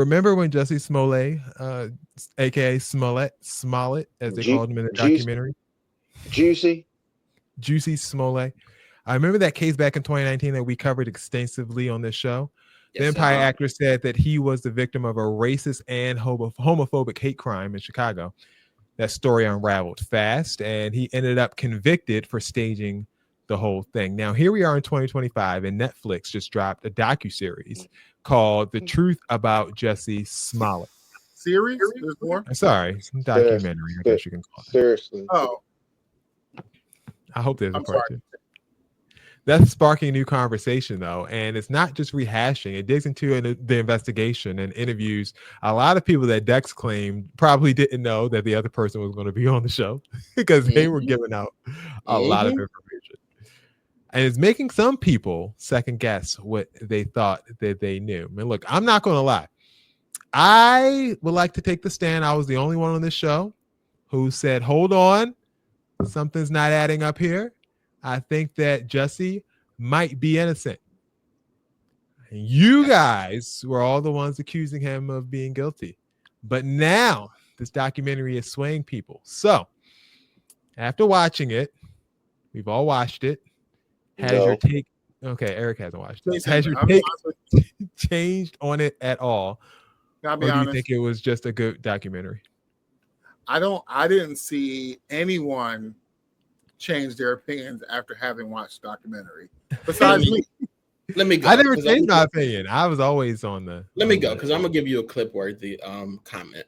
Remember when Jussie Smollett, aka Smollett, as they called him in the documentary, Juicy Smollett. I remember that case back in 2019 that we covered extensively on this show. The Empire actor said that he was the victim of a racist and homophobic hate crime in Chicago. That story unraveled fast, and he ended up convicted for staging the whole thing. Now, here we are in 2025, and Netflix just dropped a docuseries called The Truth About Jussie Smollett. Series? There's more? Sorry, documentary, I guess you can call it. Seriously. Oh. I hope there's a part two. That's sparking new conversation, though, and it's not just rehashing. It digs into the investigation and interviews a lot of people that Dex claimed probably didn't know that the other person was going to be on the show because they were giving out a lot of information. And it's making some people second guess what they thought that they knew. I mean, look, I'm not going to lie. I would like to take the stand. I was the only one on this show who said, hold on, something's not adding up here. I think that Jussie might be innocent. And you guys were all the ones accusing him of being guilty. But now this documentary is swaying people. So after watching it, we've all watched it. Has your take? Okay, Eric hasn't watched it. Has your take changed on it at all? Or do you think it was just a good documentary? I didn't see anyone change their opinions after having watched the documentary. Besides me. Let me go. I never changed my opinion. I was always on the. Let me go because I'm gonna give you a clip-worthy comment.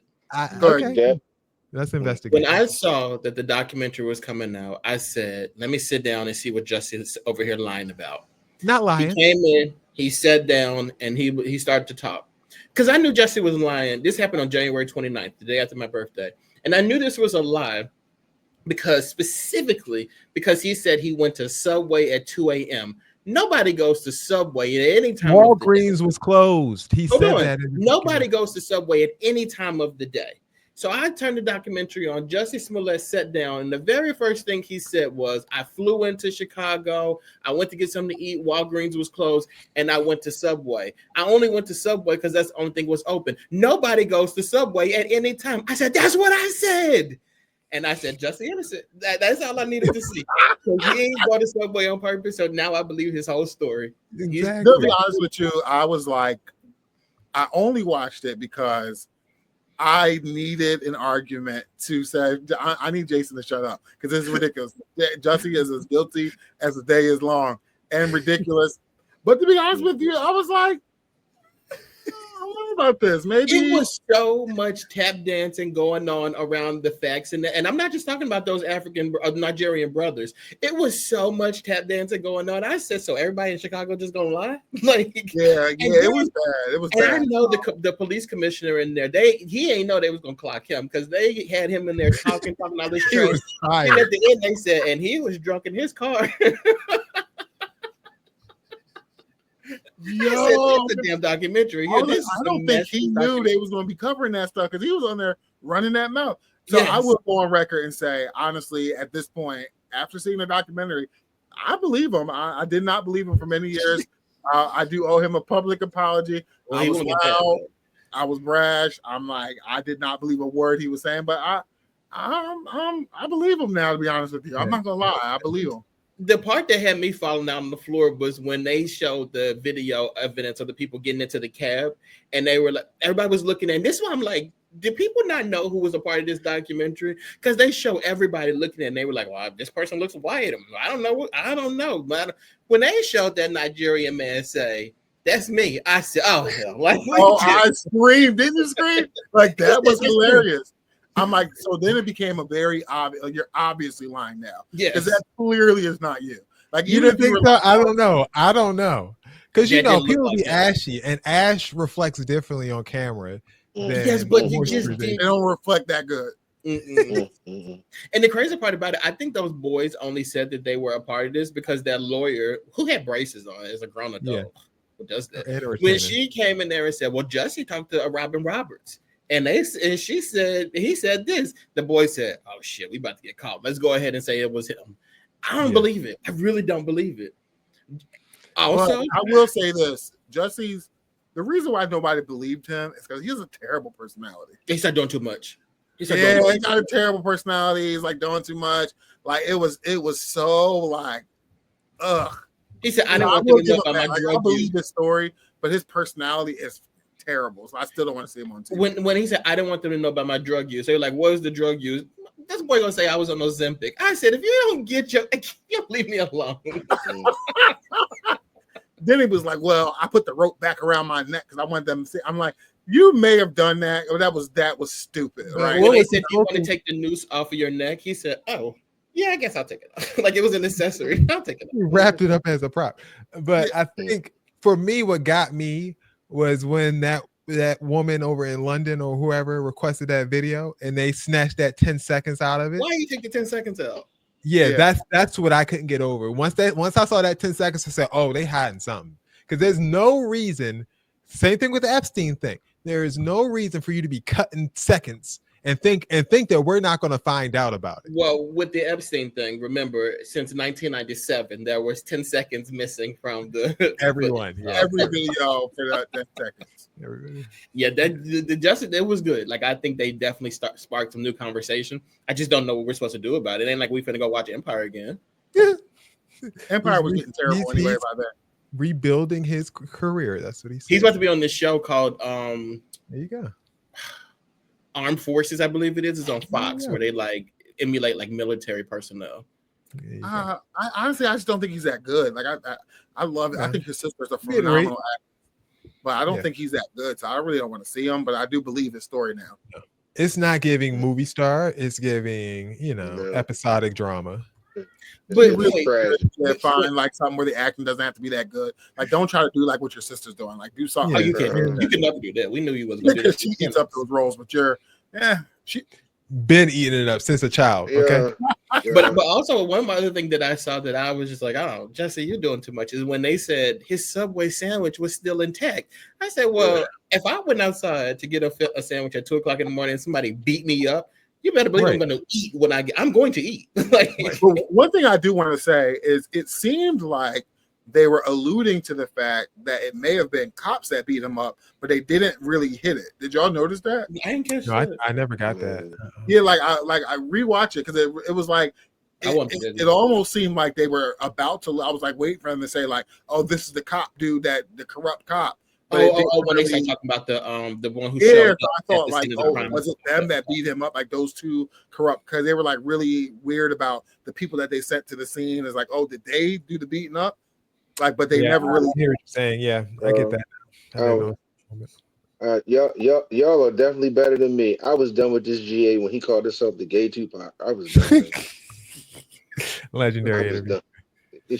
Okay. Let's investigate. When I saw that the documentary was coming out, I said, "Let me sit down and see what Jussie is over here lying about." Not lying. He came in, he sat down, and he started to talk because I knew Jussie was lying. This happened on January 29th, the day after my birthday, and I knew this was a lie. Because he said he went to Subway at 2 a.m. Nobody goes to Subway at any time. Walgreens was closed. He said that. Nobody goes to Subway at any time of the day. So I turned the documentary on. Jussie Smollett sat down, and the very first thing he said was, I flew into Chicago. I went to get something to eat. Walgreens was closed, and I went to Subway. I only went to Subway because that's the only thing was open. Nobody goes to Subway at any time. I said, that's what I said. And I said, Jussie innocent. That's all I needed to see. So he ain't go to Subway on purpose. So now I believe his whole story. Exactly. To be honest with you, I was like, I only watched it because I needed an argument to say, I need Jason to shut up because this is ridiculous. Jussie is as guilty as the day is long and ridiculous. But to be honest with you, I was like, I don't know about this. Maybe it was so much tap dancing going on around the facts, and I'm not just talking about those Nigerian brothers. It was so much tap dancing going on. I said, so everybody in Chicago just gonna lie? It was bad. It was bad. I know the police commissioner in there. He ain't know they was gonna clock him because they had him in there talking all this trash. And at the end, they said, and he was drunk in his car. Yo, it's a damn documentary. I don't think he knew they was going to be covering that stuff because he was on there running that mouth. So yes. I will go on record and say, honestly, at this point, after seeing the documentary, I believe him. I did not believe him for many years. I do owe him a public apology. Well, I was loud. I was brash. I'm like, I did not believe a word he was saying, but I believe him now. To be honest with you, I'm not gonna lie. I believe him. The part that had me falling down on the floor was when they showed the video evidence of the people getting into the cab, and they were like, everybody was looking at. And this one, I'm like, did people not know who was a part of this documentary? Because they show everybody looking at, and they were like, well, this person looks white. I don't know. But when they showed that Nigerian man say, that's me, I said, oh hell! Like, I screamed. Didn't you scream? Like that was hilarious. I'm like, so then it became a very obvious. You're obviously lying now, because that clearly is not you. Like you didn't think so? I don't know, because people be ashy, and ash reflects differently on camera. Yes, but you just they don't reflect that good. And the crazy part about it, I think those boys only said that they were a part of this because that lawyer who had braces on as a grown adult who does that. When she came in there and said, "Well, Jussie talked to Robin Roberts." And he said this. The boy said, "Oh shit, we about to get caught. Let's go ahead and say it was him." I don't believe it. I really don't believe it. Also, I will say this: Jussie's the reason why nobody believed him is because he has a terrible personality. He started doing too much. He got a terrible personality. He's like doing too much. Like it was so like, ugh. He said, "I didn't want to know about my drug I believe this story, but his personality is terrible. So I still don't want to see him on TV." When he said, "I didn't want them to know about my drug use," they're like, "What is the drug use?" This boy gonna say I was on Ozempic. I said, if you don't get you leave me alone. Then he was like, "Well, I put the rope back around my neck because I want them to see." I'm like, "You may have done that, or that was stupid." Right? When they said, "Do you want to take the noose off of your neck?" He said, "Oh, yeah, I guess I'll take it off." Like it was an accessory. I'll take it off. He wrapped it up as a prop. But I think for me, what got me was when that woman over in London or whoever requested that video and they snatched that 10 seconds out of it. Why you take the 10 seconds out? Yeah, that's what I couldn't get over. Once I saw that 10 seconds, I said, "Oh, they hiding something." Because there's no reason. Same thing with the Epstein thing. There is no reason for you to be cutting seconds and think that we're not going to find out about it. Well, with the Epstein thing, remember, since 1997, there was 10 seconds missing from the everyone. Every video for that 10 seconds. Everybody. Yeah, the Justice, it was good. Like I think they definitely sparked some new conversation. I just don't know what we're supposed to do about it. It ain't like we finna go watch Empire again. Empire was getting terrible anyway by that. Rebuilding his career. That's what he said. He's about to be on this show called there you go. Armed Forces, I believe it is. It's on Fox, where they like emulate like military personnel. I honestly, I just don't think he's that good. Like I love it. I think his sister's a phenomenal actor, but I don't think he's that good. So I really don't want to see him. But I do believe his story now. It's not giving movie star. It's giving episodic drama. But find like something where the acting doesn't have to be that good. Like, don't try to do like what your sister's doing. Like, do something. You can never do that. We knew you wasn't gonna do that. She eats up those roles, but she been eating it up since a child. Okay. But also one of my other thing that I saw that I was just like, "Oh, Jussie, you're doing too much," is when they said his Subway sandwich was still intact. I said, "Well, if I went outside to get a sandwich at 2:00 in the morning and somebody beat me up, you better believe I'm going to eat when I'm going to eat." Well, one thing I do want to say is it seemed like they were alluding to the fact that it may have been cops that beat him up, but they didn't really hit it. Did y'all notice that? I didn't catch that. I never got that. Yeah, I rewatched it because it was like it almost seemed like they were about to. I was like waiting for them to say like, "Oh, this is the cop dude, the corrupt cop." But when they start talking about the one who showed up, I thought like, was it them that beat him up? Like those two corrupt, because they were like really weird about the people that they sent to the scene. Is like, oh, did they do the beating up? Like, but they never really hear what you're saying. Yeah, I get that. Y'all are definitely better than me. I was done with this GA when he called himself the gay Tupac. I was done. Legendary interview. Yeah,